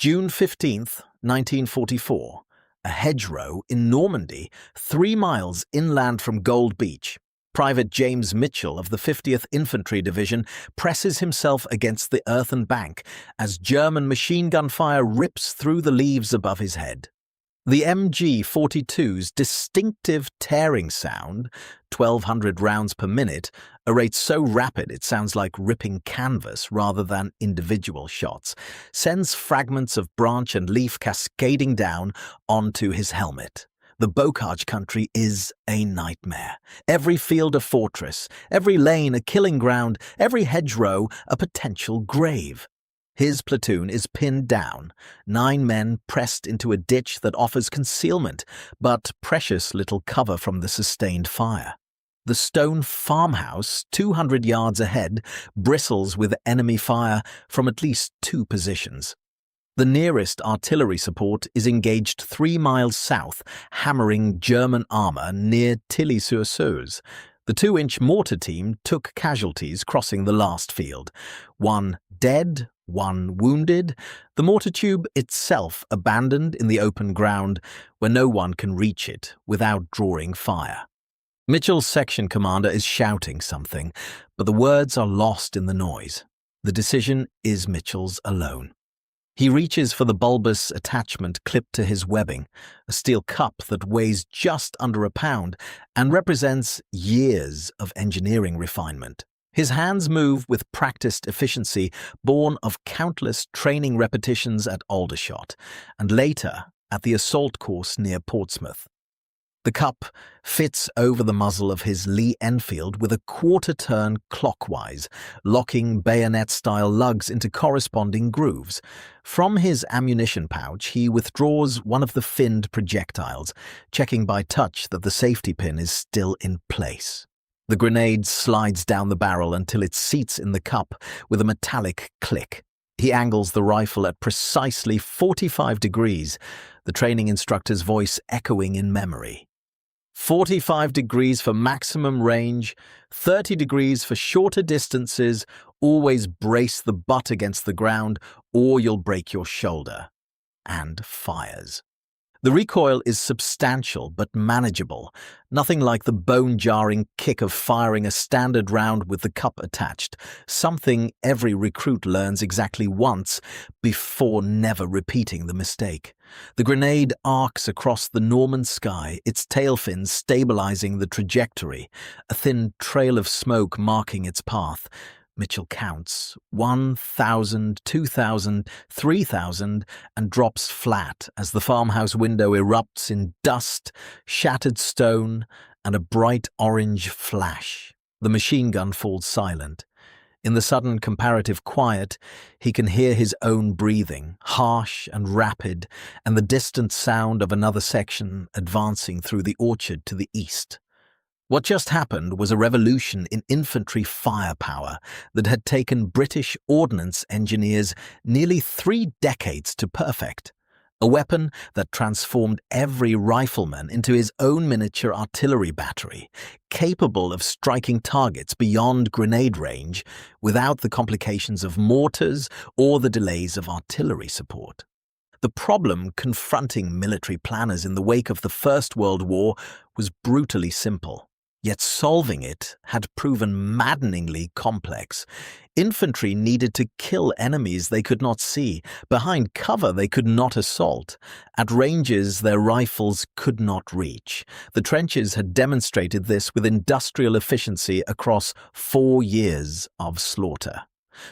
June 15th, 1944, a hedgerow in Normandy, 3 miles inland from Gold Beach. Private James Mitchell of the 50th Infantry Division presses himself against the earthen bank as German machine gun fire rips through the leaves above his head. The MG-42's distinctive tearing sound, 1,200 rounds per minute, a rate so rapid it sounds like ripping canvas rather than individual shots, sends fragments of branch and leaf cascading down onto his helmet. The bocage country is a nightmare. Every field a fortress, every lane a killing ground, every hedgerow a potential grave. His platoon is pinned down, 9 men pressed into a ditch that offers concealment, but precious little cover from the sustained fire. The stone farmhouse, 200 yards ahead, bristles with enemy fire from at least 2 positions. The nearest artillery support is engaged 3 miles south, hammering German armor near Tilly-sur-Seuse. The 2-inch mortar team took casualties crossing the last field. 1 dead, 1 wounded, the mortar tube itself abandoned in the open ground where no one can reach it without drawing fire. Mitchell's section commander is shouting something, but the words are lost in the noise. The decision is Mitchell's alone. He reaches for the bulbous attachment clipped to his webbing, a steel cup that weighs just under a pound and represents years of engineering refinement. His hands move with practiced efficiency born of countless training repetitions at Aldershot and later at the assault course near Portsmouth. The cup fits over the muzzle of his Lee Enfield with a quarter-turn clockwise, locking bayonet-style lugs into corresponding grooves. From his ammunition pouch, he withdraws one of the finned projectiles, checking by touch that the safety pin is still in place. The grenade slides down the barrel until it seats in the cup with a metallic click. He angles the rifle at precisely 45 degrees, the training instructor's voice echoing in memory. 45 degrees for maximum range, 30 degrees for shorter distances, always brace the butt against the ground or you'll break your shoulder. And fires. The recoil is substantial but manageable, nothing like the bone-jarring kick of firing a standard round with the cup attached, something every recruit learns exactly once before never repeating the mistake. The grenade arcs across the Norman sky, its tail fins stabilizing the trajectory, a thin trail of smoke marking its path. Mitchell counts 1,000, 2,000, 3,000 and drops flat as the farmhouse window erupts in dust, shattered stone, and a bright orange flash. The machine gun falls silent. In the sudden comparative quiet, he can hear his own breathing, harsh and rapid, and the distant sound of another section advancing through the orchard to the east. What just happened was a revolution in infantry firepower that had taken British ordnance engineers nearly 3 decades to perfect. A weapon that transformed every rifleman into his own miniature artillery battery, capable of striking targets beyond grenade range without the complications of mortars or the delays of artillery support. The problem confronting military planners in the wake of the First World War was brutally simple. Yet solving it had proven maddeningly complex. Infantry needed to kill enemies they could not see, behind cover they could not assault, at ranges their rifles could not reach. The trenches had demonstrated this with industrial efficiency across 4 years of slaughter.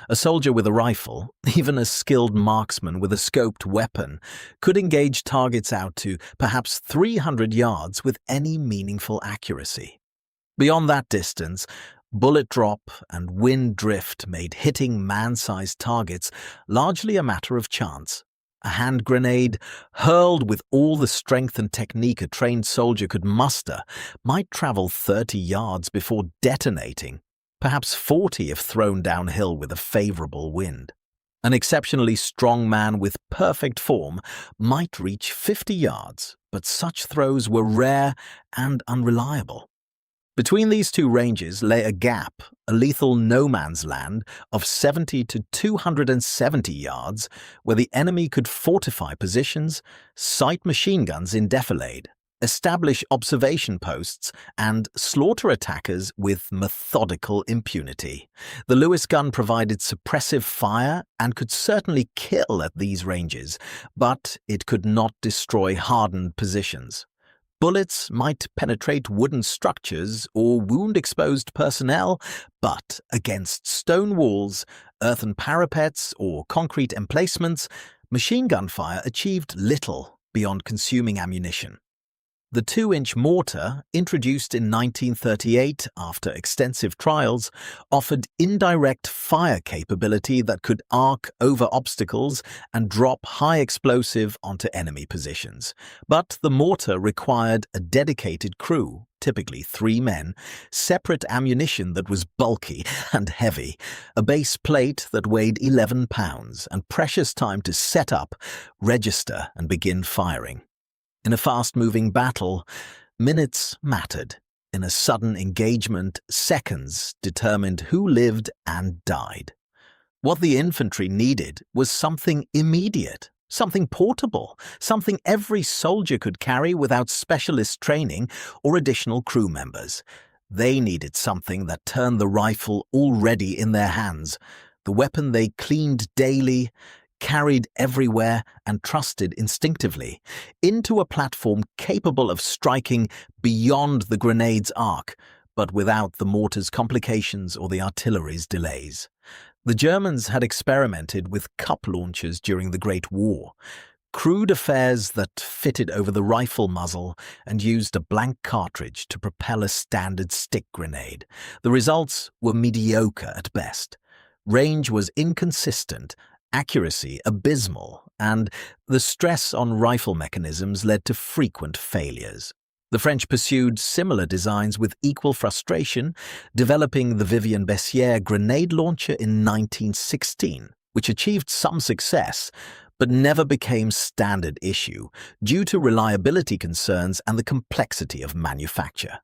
A soldier with a rifle, even a skilled marksman with a scoped weapon, could engage targets out to perhaps 300 yards with any meaningful accuracy. Beyond that distance, bullet drop and wind drift made hitting man-sized targets largely a matter of chance. A hand grenade, hurled with all the strength and technique a trained soldier could muster, might travel 30 yards before detonating, perhaps 40 if thrown downhill with a favorable wind. An exceptionally strong man with perfect form might reach 50 yards, but such throws were rare and unreliable. Between these two ranges lay a gap, a lethal no man's land of 70 to 270 yards, where the enemy could fortify positions, sight machine guns in defilade, establish observation posts, and slaughter attackers with methodical impunity. The Lewis gun provided suppressive fire and could certainly kill at these ranges, but it could not destroy hardened positions. Bullets might penetrate wooden structures or wound exposed personnel, but against stone walls, earthen parapets, or concrete emplacements, machine gun fire achieved little beyond consuming ammunition. The 2-inch mortar, introduced in 1938 after extensive trials, offered indirect fire capability that could arc over obstacles and drop high explosive onto enemy positions. But the mortar required a dedicated crew, typically 3 men, separate ammunition that was bulky and heavy, a base plate that weighed 11 pounds, and precious time to set up, register, and begin firing. In a fast-moving battle, minutes mattered. In a sudden engagement, seconds determined who lived and died. What the infantry needed was something immediate, something portable, something every soldier could carry without specialist training or additional crew members. They needed something that turned the rifle already in their hands, the weapon they cleaned daily, carried everywhere, and trusted instinctively, into a platform capable of striking beyond the grenade's arc, but without the mortar's complications or the artillery's delays. The Germans had experimented with cup launchers during the Great War, crude affairs that fitted over the rifle muzzle and used a blank cartridge to propel a standard stick grenade. The results were mediocre at best. Range was inconsistent, accuracy abysmal, and the stress on rifle mechanisms led to frequent failures. The French pursued similar designs with equal frustration, developing the Vivian-Bessières grenade launcher in 1916, which achieved some success, but never became standard issue due to reliability concerns and the complexity of manufacture.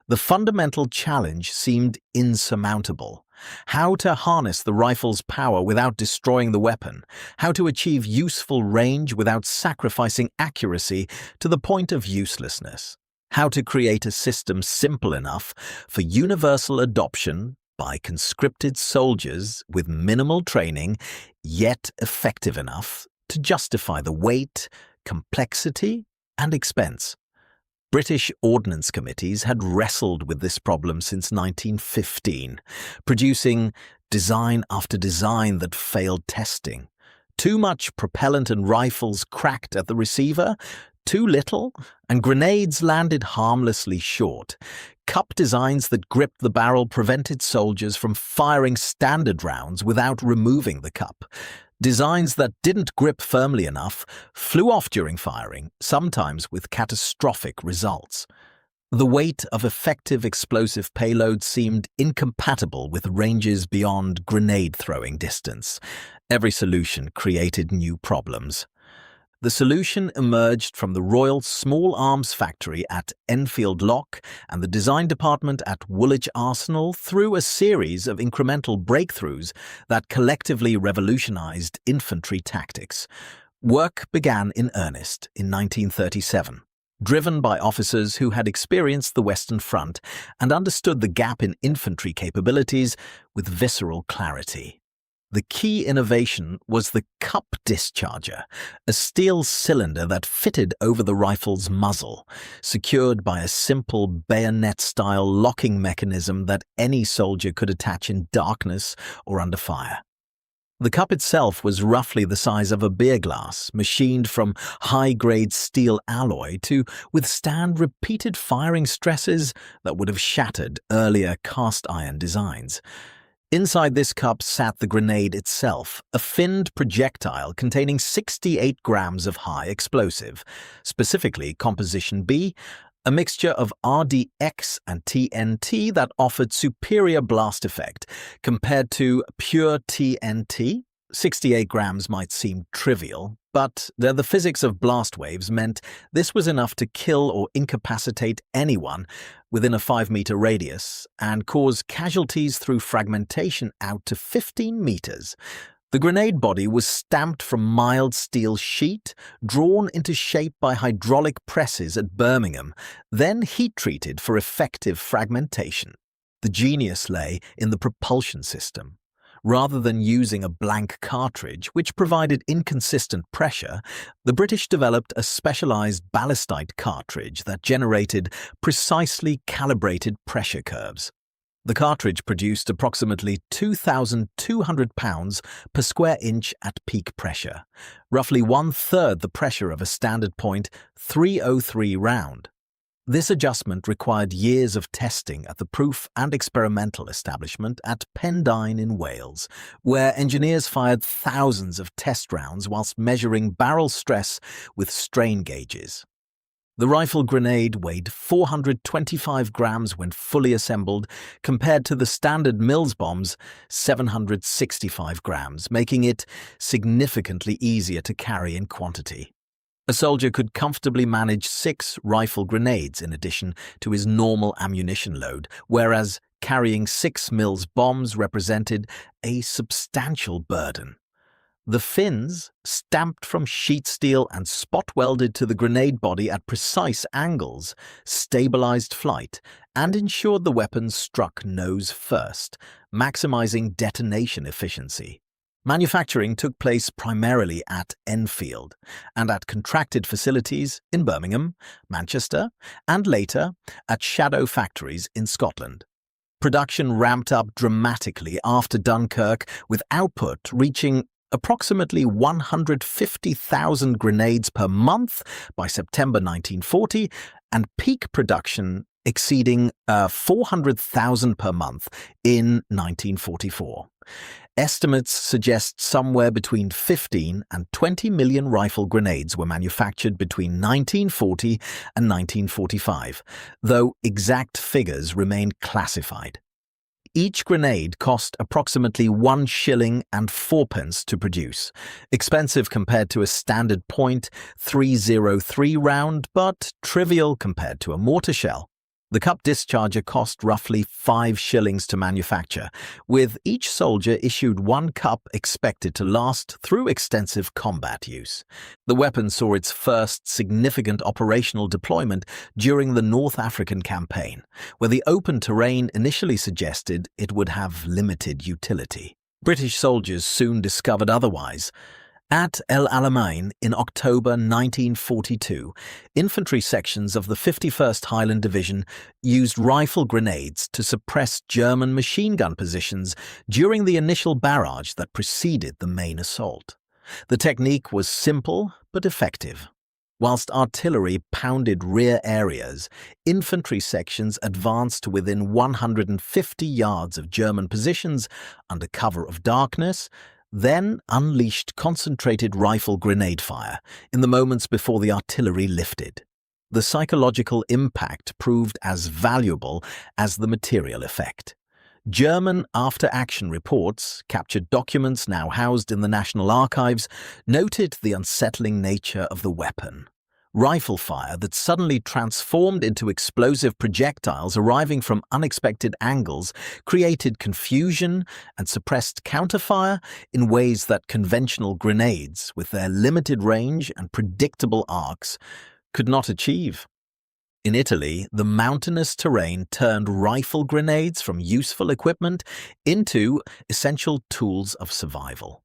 The fundamental challenge seemed insurmountable. How to harness the rifle's power without destroying the weapon, how to achieve useful range without sacrificing accuracy to the point of uselessness, how to create a system simple enough for universal adoption by conscripted soldiers with minimal training, yet effective enough to justify the weight, complexity, and expense. British ordnance committees had wrestled with this problem since 1915, producing design after design that failed testing. Too much propellant and rifles cracked at the receiver, too little, and grenades landed harmlessly short. Cup designs that gripped the barrel prevented soldiers from firing standard rounds without removing the cup. Designs that didn't grip firmly enough flew off during firing, sometimes with catastrophic results. The weight of effective explosive payload seemed incompatible with ranges beyond grenade-throwing distance. Every solution created new problems. The solution emerged from the Royal Small Arms Factory at Enfield Lock and the design department at Woolwich Arsenal through a series of incremental breakthroughs that collectively revolutionized infantry tactics. Work began in earnest in 1937, driven by officers who had experienced the Western Front and understood the gap in infantry capabilities with visceral clarity. The key innovation was the cup discharger, a steel cylinder that fitted over the rifle's muzzle, secured by a simple bayonet-style locking mechanism that any soldier could attach in darkness or under fire. The cup itself was roughly the size of a beer glass, machined from high-grade steel alloy to withstand repeated firing stresses that would have shattered earlier cast-iron designs. Inside this cup sat the grenade itself, a finned projectile containing 68 grams of high explosive, specifically Composition B, a mixture of RDX and TNT that offered superior blast effect. Compared to pure TNT, 68 grams might seem trivial, But the physics of blast waves meant this was enough to kill or incapacitate anyone within a 5-meter radius and cause casualties through fragmentation out to 15 meters. The grenade body was stamped from mild steel sheet, drawn into shape by hydraulic presses at Birmingham, then heat-treated for effective fragmentation. The genius lay in the propulsion system. Rather than using a blank cartridge, which provided inconsistent pressure, the British developed a specialized ballistite cartridge that generated precisely calibrated pressure curves. The cartridge produced approximately 2,200 pounds per square inch at peak pressure, roughly one-third the pressure of a standard point .303 round. This adjustment required years of testing at the proof and experimental establishment at Pendine in Wales, where engineers fired thousands of test rounds whilst measuring barrel stress with strain gauges. The rifle grenade weighed 425 grams when fully assembled, compared to the standard Mills bomb's 765 grams, making it significantly easier to carry in quantity. A soldier could comfortably manage 6 rifle grenades in addition to his normal ammunition load, whereas carrying 6 Mills bombs represented a substantial burden. The fins, stamped from sheet steel and spot-welded to the grenade body at precise angles, stabilized flight and ensured the weapons struck nose first, maximizing detonation efficiency. Manufacturing took place primarily at Enfield and at contracted facilities in Birmingham, Manchester, and later at shadow factories in Scotland. Production ramped up dramatically after Dunkirk, with output reaching approximately 150,000 grenades per month by September 1940 and peak production exceeding 400,000 per month in 1944. Estimates suggest somewhere between 15 and 20 million rifle grenades were manufactured between 1940 and 1945, though exact figures remain classified. Each grenade cost approximately 1 shilling and 4p to produce, expensive compared to a standard .303 round, but trivial compared to a mortar shell. The cup discharger cost roughly 5 shillings to manufacture, with each soldier issued 1 cup expected to last through extensive combat use. The weapon saw its first significant operational deployment during the North African campaign, where the open terrain initially suggested it would have limited utility. British soldiers soon discovered otherwise. At El Alamein in October 1942, infantry sections of the 51st Highland Division used rifle grenades to suppress German machine gun positions during the initial barrage that preceded the main assault. The technique was simple but effective. Whilst artillery pounded rear areas, infantry sections advanced to within 150 yards of German positions under cover of darkness, then unleashed concentrated rifle grenade fire in the moments before the artillery lifted. The psychological impact proved as valuable as the material effect. German after-action reports, captured documents now housed in the National Archives, noted the unsettling nature of the weapon. Rifle fire that suddenly transformed into explosive projectiles arriving from unexpected angles created confusion and suppressed counterfire in ways that conventional grenades, with their limited range and predictable arcs, could not achieve. In Italy, the mountainous terrain turned rifle grenades from useful equipment into essential tools of survival.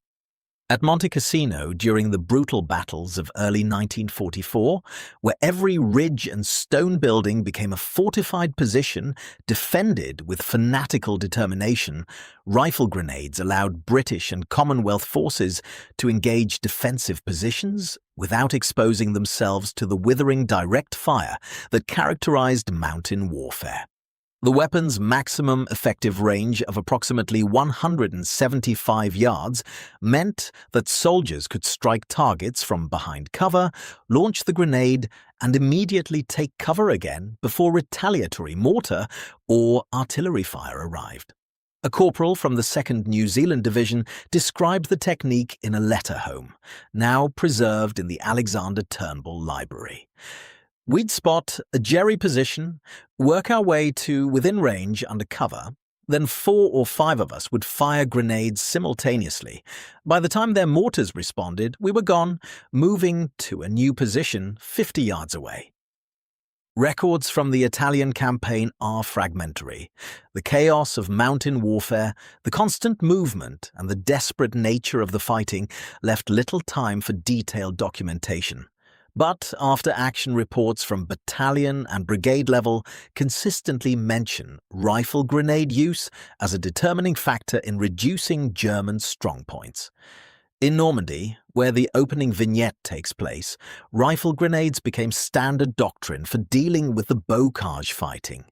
At Monte Cassino, during the brutal battles of early 1944, where every ridge and stone building became a fortified position defended with fanatical determination, rifle grenades allowed British and Commonwealth forces to engage defensive positions without exposing themselves to the withering direct fire that characterized mountain warfare. The weapon's maximum effective range of approximately 175 yards meant that soldiers could strike targets from behind cover, launch the grenade, and immediately take cover again before retaliatory mortar or artillery fire arrived. A corporal from the 2nd New Zealand Division described the technique in a letter home, now preserved in the Alexander Turnbull Library. We'd spot a jerry position, work our way to within range under cover, then 4 or 5 of us would fire grenades simultaneously. By the time their mortars responded, we were gone, moving to a new position 50 yards away. Records from the Italian campaign are fragmentary. The chaos of mountain warfare, the constant movement, and the desperate nature of the fighting left little time for detailed documentation. But after-action reports from battalion and brigade level consistently mention rifle grenade use as a determining factor in reducing German strongpoints. In Normandy, where the opening vignette takes place, rifle grenades became standard doctrine for dealing with the bocage fighting.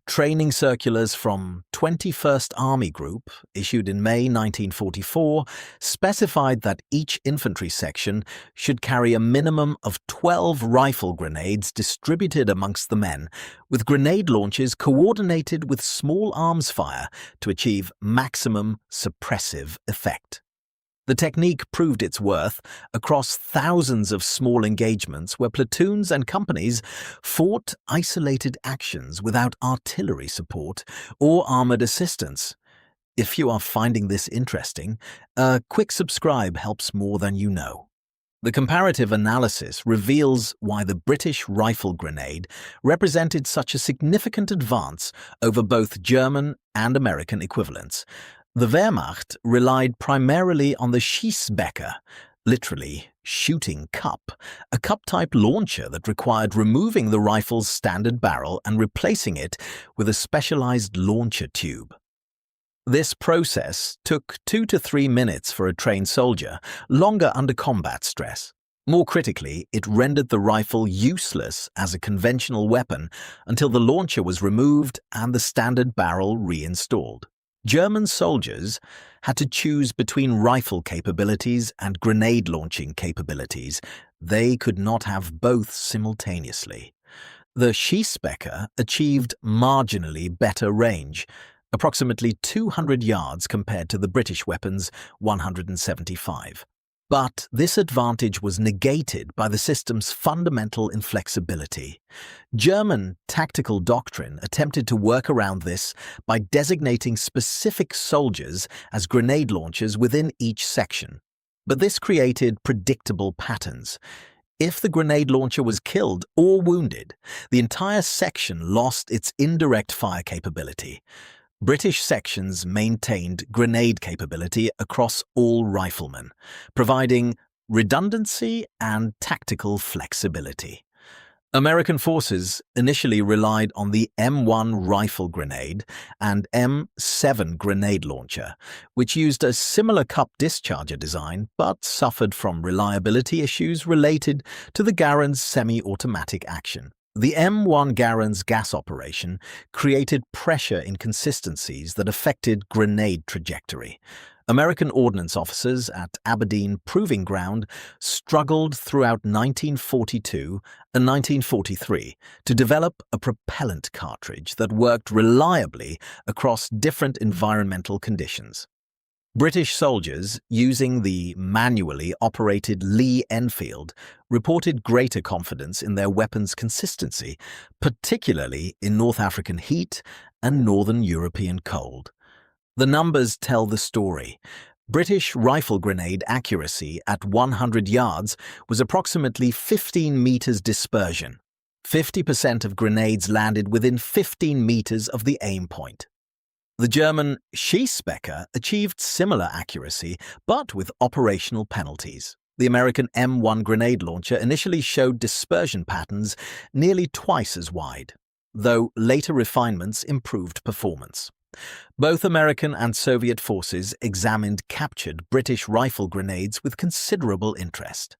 Training circulars from 21st Army Group, issued in May 1944, specified that each infantry section should carry a minimum of 12 rifle grenades distributed amongst the men, with grenade launches coordinated with small arms fire to achieve maximum suppressive effect. The technique proved its worth across thousands of small engagements where platoons and companies fought isolated actions without artillery support or armored assistance. If you are finding this interesting, a quick subscribe helps more than you know. The comparative analysis reveals why the British rifle grenade represented such a significant advance over both German and American equivalents. The Wehrmacht relied primarily on the Schießbecher, literally shooting cup, a cup-type launcher that required removing the rifle's standard barrel and replacing it with a specialized launcher tube. This process took 2 to 3 minutes for a trained soldier, longer under combat stress. More critically, it rendered the rifle useless as a conventional weapon until the launcher was removed and the standard barrel reinstalled. German soldiers had to choose between rifle capabilities and grenade launching capabilities. They could not have both simultaneously. The Schießbecher achieved marginally better range, approximately 200 yards compared to the British weapon's 175. But this advantage was negated by the system's fundamental inflexibility. German tactical doctrine attempted to work around this by designating specific soldiers as grenade launchers within each section. But this created predictable patterns. If the grenade launcher was killed or wounded, the entire section lost its indirect fire capability. British sections maintained grenade capability across all riflemen, providing redundancy and tactical flexibility. American forces initially relied on the M1 rifle grenade and M7 grenade launcher, which used a similar cup discharger design but suffered from reliability issues related to the Garand's semi-automatic action. The M1 Garand's gas operation created pressure inconsistencies that affected grenade trajectory. American ordnance officers at Aberdeen Proving Ground struggled throughout 1942 and 1943 to develop a propellant cartridge that worked reliably across different environmental conditions. British soldiers using the manually operated Lee Enfield reported greater confidence in their weapons' consistency, particularly in North African heat and Northern European cold. The numbers tell the story. British rifle grenade accuracy at 100 yards was approximately 15 meters dispersion. 50% of grenades landed within 15 meters of the aim point. The German Schießbecher achieved similar accuracy, but with operational penalties. The American M1 grenade launcher initially showed dispersion patterns nearly twice as wide, though later refinements improved performance. Both American and Soviet forces examined captured British rifle grenades with considerable interest.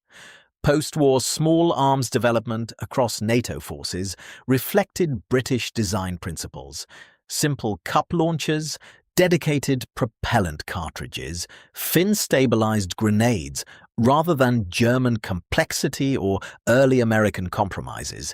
Post-war small arms development across NATO forces reflected British design principles. Simple cup launchers, dedicated propellant cartridges, fin-stabilized grenades, rather than German complexity or early American compromises.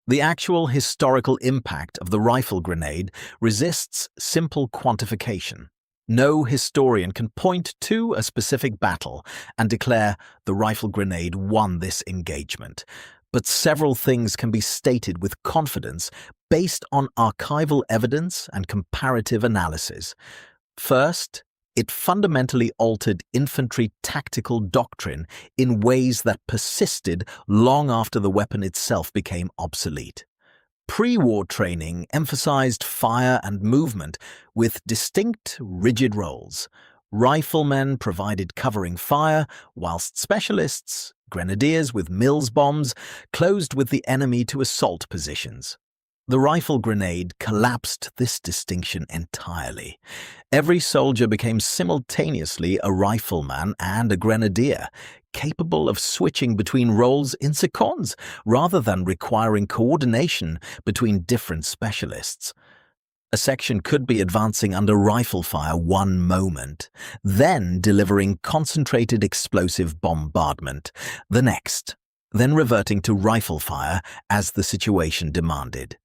The actual historical impact of the rifle grenade resists simple quantification. No historian can point to a specific battle and declare the rifle grenade won this engagement. But several things can be stated with confidence based on archival evidence and comparative analysis. First, it fundamentally altered infantry tactical doctrine in ways that persisted long after the weapon itself became obsolete. Pre-war training emphasized fire and movement with distinct, rigid roles. Riflemen provided covering fire, whilst specialists, grenadiers with Mills bombs, closed with the enemy to assault positions. The rifle grenade collapsed this distinction entirely. Every soldier became simultaneously a rifleman and a grenadier, capable of switching between roles in seconds rather than requiring coordination between different specialists. A section could be advancing under rifle fire one moment, then delivering concentrated explosive bombardment the next, then reverting to rifle fire as the situation demanded.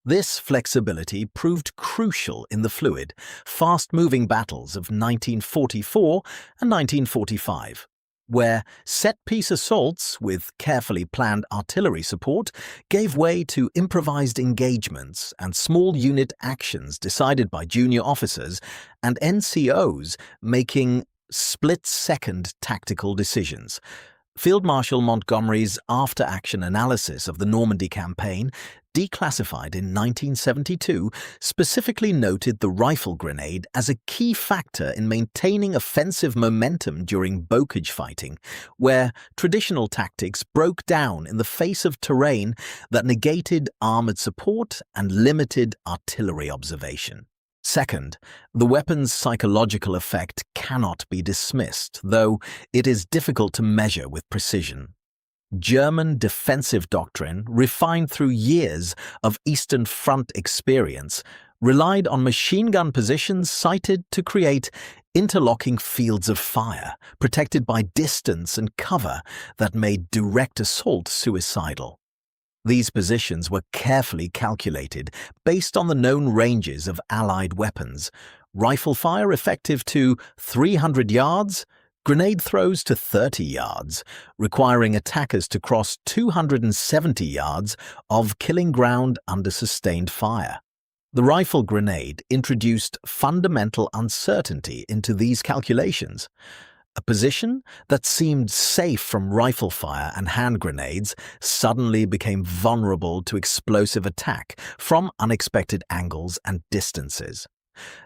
This flexibility proved crucial in the fluid, fast-moving battles of 1944 and 1945, where set-piece assaults with carefully planned artillery support gave way to improvised engagements and small-unit actions decided by junior officers and NCOs making split-second tactical decisions. Field Marshal Montgomery's after-action analysis of the Normandy campaign, declassified in 1972, specifically noted the rifle grenade as a key factor in maintaining offensive momentum during bocage fighting, where traditional tactics broke down in the face of terrain that negated armored support and limited artillery observation. Second, the weapon's psychological effect cannot be dismissed, though it is difficult to measure with precision. German defensive doctrine, refined through years of Eastern Front experience, relied on machine gun positions sited to create interlocking fields of fire, protected by distance and cover that made direct assault suicidal. These positions were carefully calculated based on the known ranges of Allied weapons: rifle fire effective to 300 yards, grenade throws to 30 yards, requiring attackers to cross 270 yards of killing ground under sustained fire. The rifle grenade introduced fundamental uncertainty into these calculations. A position that seemed safe from rifle fire and hand grenades suddenly became vulnerable to explosive attack from unexpected angles and distances.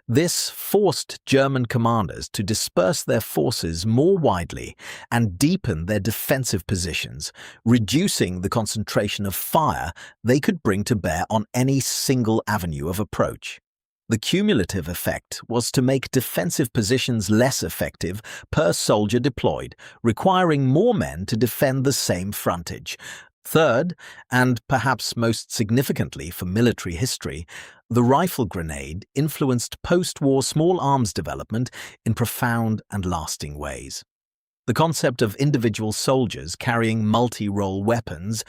This forced German commanders to disperse their forces more widely and deepen their defensive positions, reducing the concentration of fire they could bring to bear on any single avenue of approach. The cumulative effect was to make defensive positions less effective per soldier deployed, requiring more men to defend the same frontage. Third, and perhaps most significantly for military history, the rifle grenade influenced post-war small arms development in profound and lasting ways. The concept of individual soldiers carrying multi-role weapons,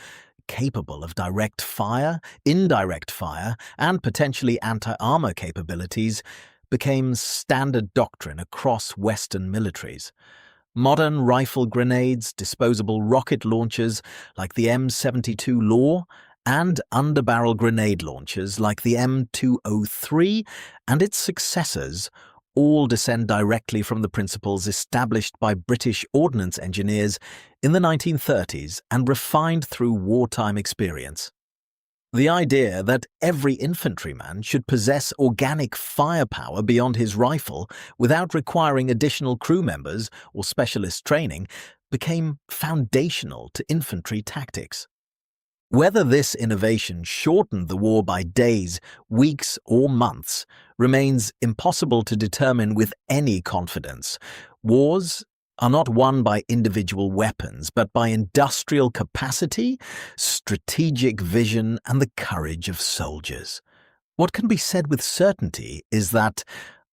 capable of direct fire, indirect fire, and potentially anti-armor capabilities, became standard doctrine across Western militaries. Modern rifle grenades, disposable rocket launchers like the M72 Law, and underbarrel grenade launchers like the M203 and its successors all descend directly from the principles established by British ordnance engineers in the 1930s and refined through wartime experience. The idea that every infantryman should possess organic firepower beyond his rifle without requiring additional crew members or specialist training became foundational to infantry tactics. Whether this innovation shortened the war by days, weeks, or months remains impossible to determine with any confidence. Wars are not won by individual weapons, but by industrial capacity, strategic vision, and the courage of soldiers. What can be said with certainty is that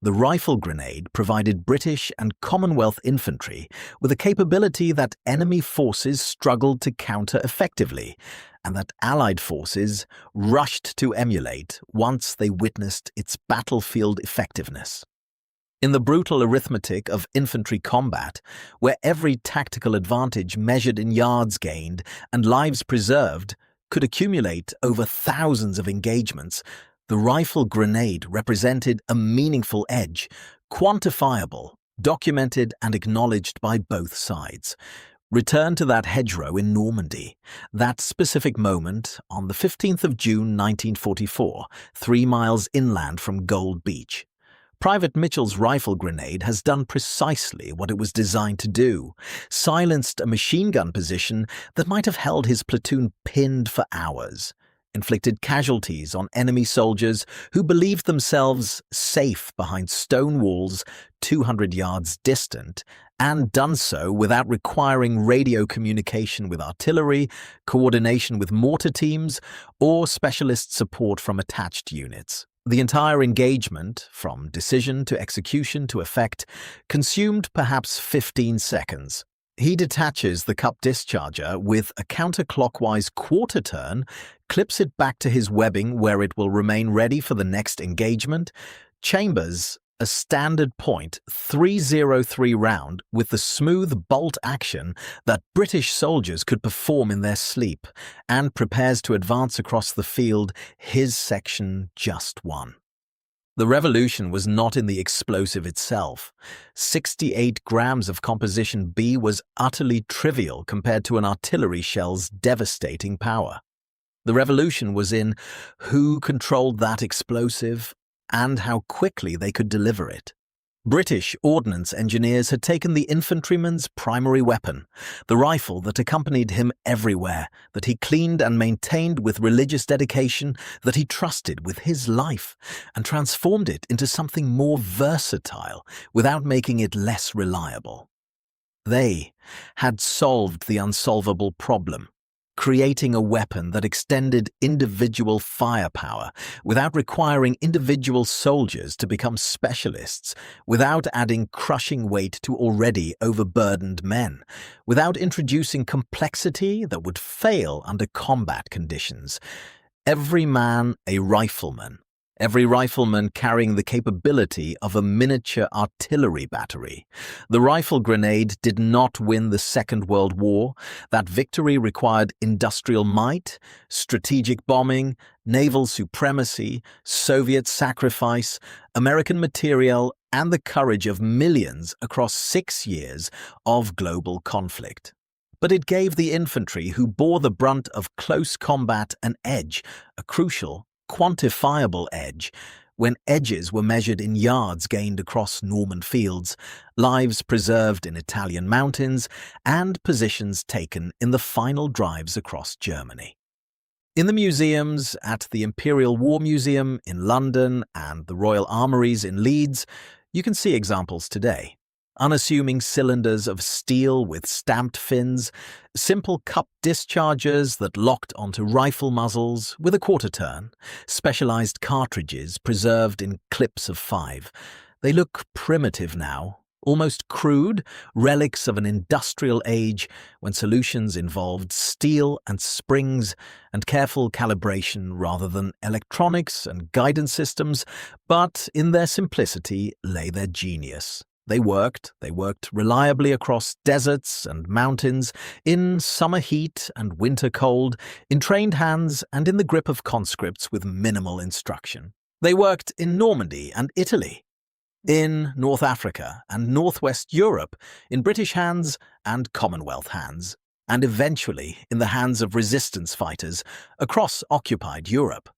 the rifle grenade provided British and Commonwealth infantry with a capability that enemy forces struggled to counter effectively, and that Allied forces rushed to emulate once they witnessed its battlefield effectiveness. In the brutal arithmetic of infantry combat, where every tactical advantage measured in yards gained and lives preserved could accumulate over thousands of engagements, the rifle grenade represented a meaningful edge, quantifiable, documented and acknowledged by both sides. Return to that hedgerow in Normandy, that specific moment on the 15th of June 1944, 3 miles inland from Gold Beach. Private Mitchell's rifle grenade has done precisely what it was designed to do, silenced a machine gun position that might have held his platoon pinned for hours, inflicted casualties on enemy soldiers who believed themselves safe behind stone walls 200 yards distant, and done so without requiring radio communication with artillery, coordination with mortar teams, or specialist support from attached units. The entire engagement, from decision to execution to effect, consumed perhaps 15 seconds. He detaches the cup discharger with a counterclockwise quarter turn, clips it back to his webbing where it will remain ready for the next engagement, chambers a standard point .303 round with the smooth bolt action that British soldiers could perform in their sleep, and prepares to advance across the field, his section just won. The revolution was not in the explosive itself. 68 grams of composition B was utterly trivial compared to an artillery shell's devastating power. The revolution was in who controlled that explosive and how quickly they could deliver it. British ordnance engineers had taken the infantryman's primary weapon, the rifle that accompanied him everywhere, that he cleaned and maintained with religious dedication, that he trusted with his life, and transformed it into something more versatile without making it less reliable. They had solved the unsolvable problem, creating a weapon that extended individual firepower without requiring individual soldiers to become specialists, without adding crushing weight to already overburdened men, without introducing complexity that would fail under combat conditions. Every man a rifleman. Every rifleman carrying the capability of a miniature artillery battery. The rifle grenade did not win the Second World War. That victory required industrial might, strategic bombing, naval supremacy, Soviet sacrifice, American materiel, and the courage of millions across 6 years of global conflict. But it gave the infantry who bore the brunt of close combat an edge, a crucial, quantifiable edge, when edges were measured in yards gained across Norman fields, lives preserved in Italian mountains, and positions taken in the final drives across Germany. In the museums at the Imperial War Museum in London and the Royal Armouries in Leeds, you can see examples today. Unassuming cylinders of steel with stamped fins, simple cup dischargers that locked onto rifle muzzles with a quarter turn, specialized cartridges preserved in clips of 5. They look primitive now, almost crude, relics of an industrial age when solutions involved steel and springs and careful calibration rather than electronics and guidance systems, but in their simplicity lay their genius. They worked reliably across deserts and mountains, in summer heat and winter cold, in trained hands and in the grip of conscripts with minimal instruction. They worked in Normandy and Italy, in North Africa and Northwest Europe, in British hands and Commonwealth hands, and eventually in the hands of resistance fighters across occupied Europe.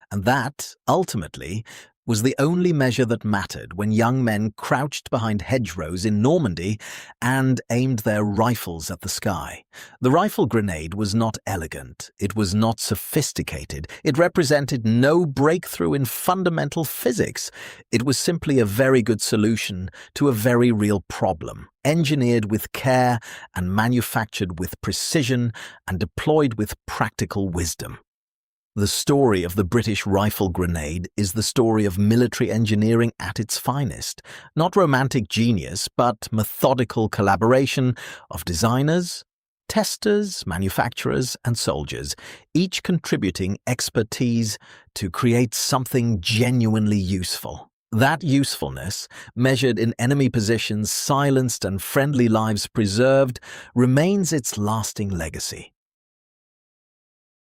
And that, ultimately, was the only measure that mattered when young men crouched behind hedgerows in Normandy and aimed their rifles at the sky. The rifle grenade was not elegant, it was not sophisticated, it represented no breakthrough in fundamental physics. It was simply a very good solution to a very real problem, engineered with care and manufactured with precision and deployed with practical wisdom. The story of the British rifle grenade is the story of military engineering at its finest, not romantic genius, but methodical collaboration of designers, Testers, manufacturers, and soldiers, each contributing expertise to create something genuinely useful. That usefulness, measured in enemy positions silenced and friendly lives preserved, remains its lasting legacy.